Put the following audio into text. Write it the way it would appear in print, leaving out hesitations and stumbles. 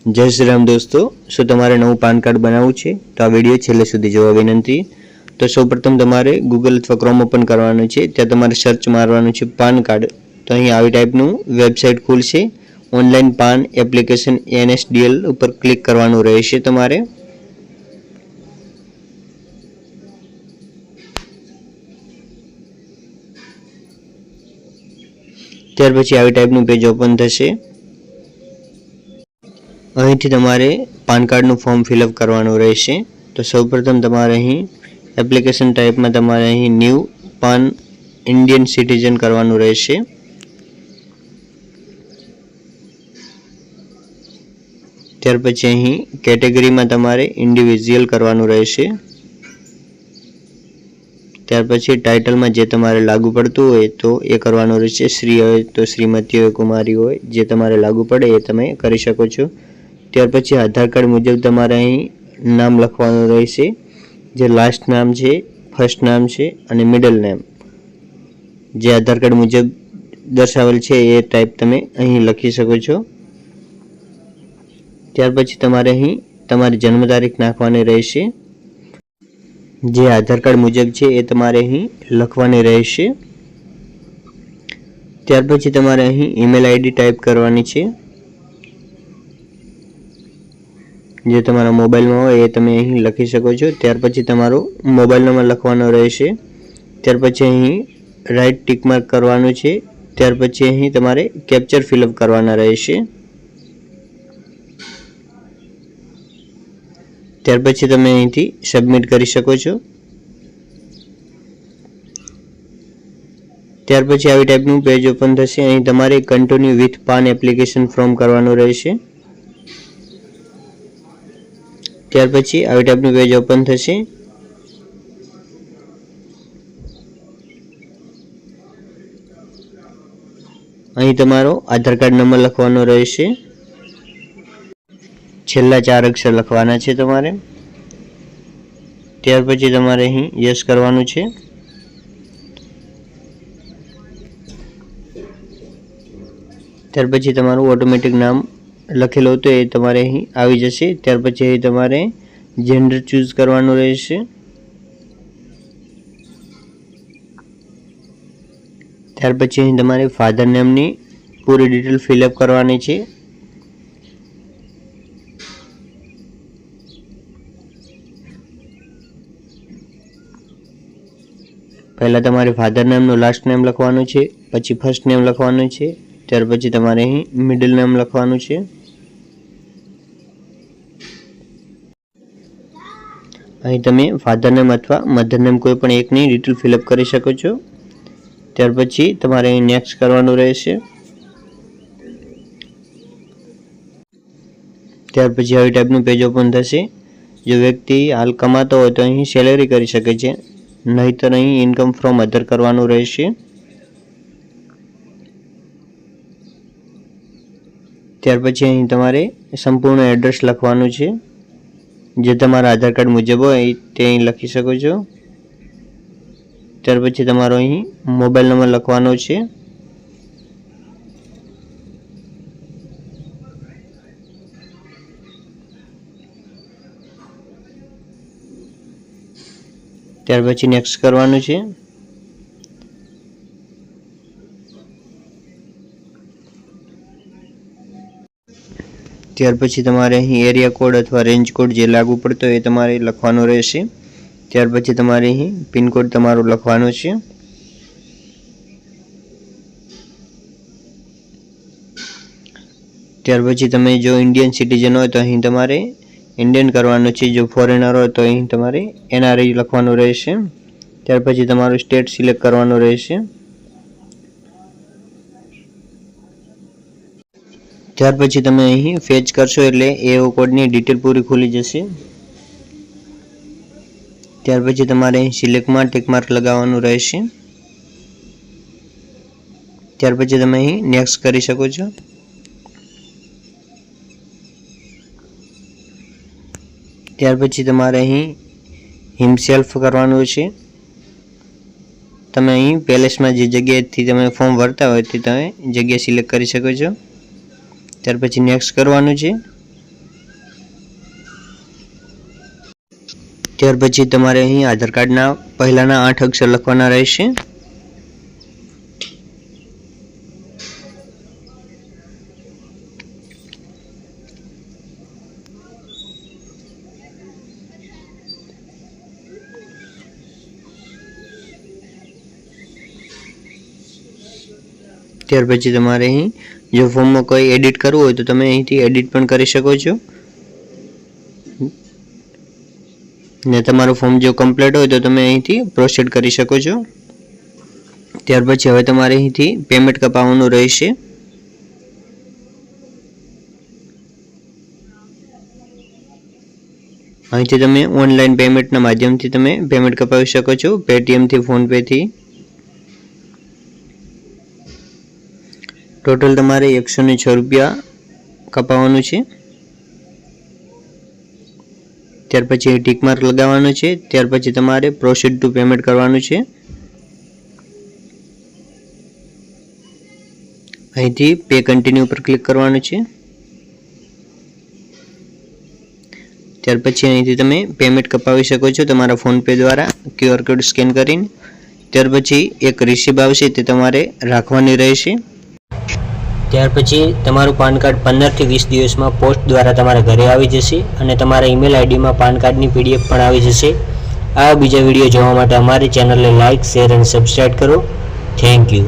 जय श्री राम दोस्तों, शो तमारे नवुं पान कार्ड बनाववुं छे तो आ विडियो छेल्ले सुधी जोवा विनंती। तो सौप्रथम तमारे गूगल अथवा क्रोम ओपन करवानुं छे, त्यां तमारे सर्च मारवानुं छे पान कार्ड। तो अहीं आवी टाइपनुं वेबसाइट खुलशे। ऑनलाइन पान एप्लिकेशन NSDL उपर क्लिक करवानुं रहेशे तमारे। त्यार पछी आवी टाइपनुं पेज ओपन थशे। અહીંથી તમારે પાન કાર્ડનું ફોર્મ ફિલઅપ કરવાનું રહેશે। તો સૌપ્રથમ તમારે અહીં એપ્લિકેશન ટાઈપમાં તમારે અહીં ન્યૂ પાન ઇન્ડિયન સિટીઝન કરવાનું રહેશે। ત્યાર પછી અહીં કેટેગરીમાં તમારે ઇન્ડિવિજ્યુઅલ કરવાનું રહેશે। ત્યાર પછી ટાઇટલમાં જે તમારે લાગુ પડતું હોય તો એ કરવાનું રહેશે। શ્રી હોય તો શ્રીમતી હોય, કુમારી હોય, જે તમારે લાગુ પડે એ તમે કરી શકો છો। ત્યાર પછી આધાર કાર્ડ મુજબ તમારે અહીં નામ લખવાનું રહેશે। જે લાસ્ટ નામ છે, ફર્સ્ટ નામ છે અને મિડલ નેમ જે આધાર કાર્ડ મુજબ દર્શાવેલ છે એ ટાઈપ તમે અહીં લખી શકો છો। ત્યાર પછી તમારે અહીં તમારી જન્મ તારીખ નાખવાની રહેશે। જે આધાર કાર્ડ મુજબ છે એ તમારે અહીં લખવાની રહેશે। ત્યાર પછી તમારે અહીં ઈમેલ ID ટાઈપ કરવાની છે। જે તમારા મોબાઈલમાં હોય એ તમે અહીં લખી શકો છો। ત્યાર પછી તમારો મોબાઈલ નંબર લખવાનો રહેશે। ત્યાર પછી અહીં રાઈટ ટિક માર્ક કરવાનું છે। ત્યાર પછી અહીં તમારે કેપ્ચર ફિલઅપ કરવાના રહેશે। ત્યાર પછી તમે અહીંથી સબમિટ કરી શકો છો। ત્યાર પછી આવી ટાઈપનું પેજ ઓપન થશે। અહીં તમારે continue with PAN application form કરવાનું રહેશે। ત્યાર પછી આવી ટાઈપનું પેજ ઓપન થશે। અહીં તમારો આધાર કાર્ડ નંબર લખવાનો રહેશે। છેલ્લા 4 અક્ષર લખવાના છે તમારે। ત્યાર પછી તમારે અહીં યસ કરવાનું છે। ત્યાર પછી તમારું ઓટોમેટિક નામ લખેલું હતું એ તમારે અહીં આવી જશે। ત્યાર પછી અહીં તમારે જેન્ડર ચૂઝ કરવાનું રહેશે। ત્યાર પછી અહીં તમારે ફાધર નેમની પૂરી ડિટેલ ફિલઅપ કરવાની છે। પહેલા તમારે ફાધર નેમનું લાસ્ટ નેમ લખવાનું છે, પછી ફર્સ્ટ નેમ લખવાનું છે, ત્યાર પછી તમારે અહીં મિડલ નેમ લખવાનું છે। અહીં તમે ફાધર નેમ અથવા મધર નેમ કોઈ પણ એકની ડિટેલ ફિલઅપ કરી શકો છો। ત્યાર પછી તમારે અહીં નેક્સ્ટ કરવાનું રહેશે। ત્યાર પછી આવી ટાઈપનું પેજ ઓપન થશે। જો વ્યક્તિ હાલ કમાતો હોય તો અહીં સેલેરી કરી શકે છે, નહીંતર અહીં ઇન્કમ ફ્રોમ અધર કરવાનું રહેશે। ત્યાર પછી અહીં તમારે સંપૂર્ણ એડ્રેસ લખવાનું છે। જે તમારા આધાર કાર્ડ મુજબ હોય તે અહીં લખી શકો છો। ત્યાર પછી તમારો અહીં મોબાઈલ નંબર લખવાનો છે। ત્યાર પછી નેક્સ્ટ કરવાનું છે। ત્યાર પછી તમારે અહીં એરિયા કોડ અથવા રેન્જ કોડ જે લાગુ પડતો હોય એ તમારે લખવાનો રહેશે। ત્યાર પછી તમારે અહીં પિનકોડ તમારો લખવાનો છે। ત્યાર પછી તમે જો ઇન્ડિયન સિટીઝન હોય તો અહીં તમારે ઇન્ડિયન કરવાનું છે। જો ફોરેનર હોય તો અહીં તમારે NRI લખવાનું રહેશે। ત્યાર પછી તમારું સ્ટેટ સિલેક્ટ કરવાનું રહેશે। ત્યાર પછી તમે અહીં ફેચ કરશો એટલે એઓ કોડની ડિટેલ પૂરી ખુલી જશે। ત્યાર પછી તમારે અહીં સિલેક્ટમાં ટિક માર્ક લગાવવાનું રહેશે। ત્યાર પછી તમે અહીં નેક્સ્ટ કરી શકો છો। ત્યાર પછી તમારે અહીં હિમસેલ્ફ કરવાનું છે। તમે અહીં પેલેસમાં જે જગ્યાએથી તમે ફોર્મ ભરતા હોય તે તમે જગ્યા સિલેક્ટ કરી શકો છો। ત્યાર પછી નેક્સ્ટ કરવાનું છે। ત્યાર પછી તમારે અહીં આધાર કાર્ડના પહેલાના 8 અક્ષર લખવાના રહેશે. ત્યાર પછી તમારે અહીં જો ફોર્મમાં કોઈ એડિટ કરવું હોય તો તમે અહીંથી એડિટ પણ કરી શકો છો. ને તમારું ફોર્મ જો કમ્પ્લીટ હોય તો તમે અહીંથી પ્રોસીડ કરી શકો છો. ત્યાર પછી હવે તમારે અહીંથી પેમેન્ટ કપાવવાનું રહેશે. અહીંથી તમે ઓનલાઈન પેમેન્ટના માધ્યમથી તમે પેમેન્ટ કપાવી શકો છો, પેટીએમ થી, ફોનપે થી. ટોટલ તમારે 106 રૂપિયા કપાવવાનું છે. ત્યાર પછી ટિક માર્ક લગાવવાનું છે. ત્યાર પછી તમારે પ્રોસીડ ટુ પેમેન્ટ કરવાનું છે. અહીંથી પે કન્ટિન્યુ પર ક્લિક કરવાનું છે. ત્યાર પછી અહીંથી તમે પેમેન્ટ કપાવી શકો છો તમારા ફોનપે દ્વારા QR કોડ સ્કેન કરીને. ત્યાર પછી એક રિસીપ્ટ આવશે તે તમારે રાખવાની રહેશે. ત્યાર પછી તમારું પાન કાર્ડ 15 થી 20 દિવસમાં પોસ્ટ દ્વારા તમારા ઘરે આવી જશે અને તમારા ઈમેલ આઈડીમાં પાન કાર્ડની PDF પણ આવી જશે. આ બીજા વિડીયો જોવા માટે અમારી ચેનલને લાઇક, શેર અને સબસ્ક્રાઇબ કરો. Thank you.